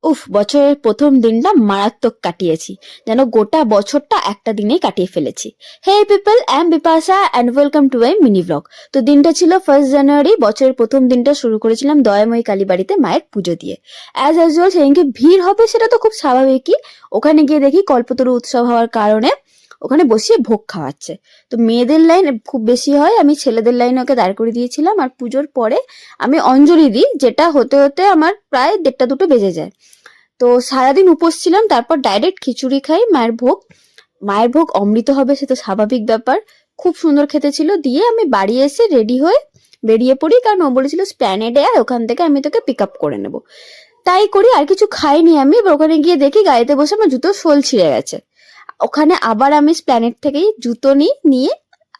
উফ! বছরের ১ম দিনটা মারাত্মক কাটিয়েছি। যেন গোটা বছরটা একটা দিনেই কাটিয়ে ফেলেছি। Hey people, I am Bipasha and welcome to my mini blog. তো দিনটা ছিল 1st জানুয়ারি। বছরের ১ম দিনটা শুরু করেছিলাম দয়াময়ী কালীবাড়িতে মায়ের পুজো দিয়ে। অ্যাজ ইউজুয়াল সেদিনকে ভিড় হবে সেটা তো খুব স্বাভাবিকই। ওখানে গিয়ে দেখি কল্পতরু উৎসব হওয়ার কারণে ওখানে বসিয়ে ভোগ খাওয়াচ্ছে। তো মেয়েদের লাইন খুব বেশি হয়, আমি ছেলেদের লাইনে ওকে দাঁড় করে দিয়েছিলাম। আর পুজোর পরে আমি অঞ্জলি দিই, যেটা হতে হতে আমার প্রায় ১:৩০ বেজে যায়। তো সারাদিন উপোস ছিলাম, তারপর ডাইরেক্ট খিচুড়ি খাই মায়ের ভোগ। মায়ের ভোগ অমৃত হবে সে তো স্বাভাবিক ব্যাপার, খুব সুন্দর খেতে ছিল। দিয়ে আমি বাড়ি এসে রেডি হয়ে বেরিয়ে পড়ি, কারণ ও বলেছিল স্প্ল্যানেডে আর ওখান থেকে আমি তোকে পিক আপ করে নেব। তাই করি, আর কিছু খাইনি আমি। এবার ওখানে গিয়ে দেখি গাড়িতে বসে আমার জুতোর সোল ছিঁড়ে গেছে। ওখানে আবার আমি স্প্ল্যানেড থেকেই জুতো নিয়ে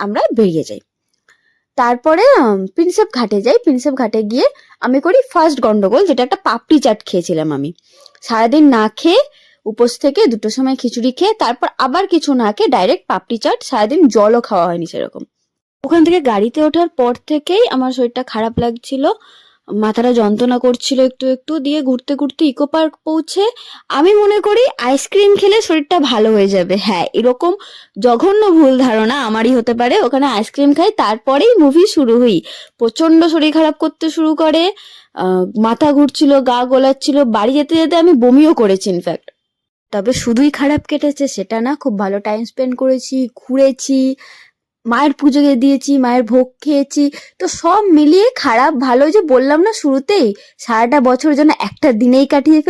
আমরা বেরিয়ে যাই। তারপরে প্রিন্সেপ ঘাটে যাই। প্রিন্সেপ ঘাটে গিয়ে আমি করি ফার্স্ট গন্ডগোল, যেটা একটা পাপড়ি চাট খেয়েছিলাম আমি। সারাদিন না খেয়ে উপোস থেকে 2টোর সময় খিচুড়ি খেয়ে তারপর আবার কিছু না খেয়ে ডাইরেক্ট পাপড়ি চাট, সারাদিন জলও খাওয়া হয়নি সেরকম। ওখান থেকে গাড়িতে ওঠার পর থেকেই আমার শরীরটা খারাপ লাগছিল, মাথাটা যন্ত্রণা করছিল একটু একটু। দিয়ে ঘুরতে ঘুরতে ইকো পার্ক পৌঁছে আমি মনে করি আইসক্রিম খেলে শরীরটা ভালো হয়ে যাবে। হ্যাঁ, এরকম জঘন্য ভুল ধারণা আমারই হতে পারে। ওখানে আইসক্রিম খাই, তারপরেই মুভি শুরু হই। প্রচন্ড শরীর খারাপ করতে শুরু করে, মাথা ঘুরছিল, গা গোলাচ্ছিল, বাড়ি যেতে যেতে আমি বমিও করেছি ইনফ্যাক্ট। তবে শুধুই খারাপ কেটেছে সেটা না, খুব ভালো টাইম স্পেন্ড করেছি, ঘুরেছি, মায়ের পুজো দিয়েছি, মায়ের ভোগ খেয়েছি। তো সব মিলিয়ে খারাপ ভালো, যে বললাম না শুরুতেই, সারাটা বছর যেন একটা দিনেই কাটিয়ে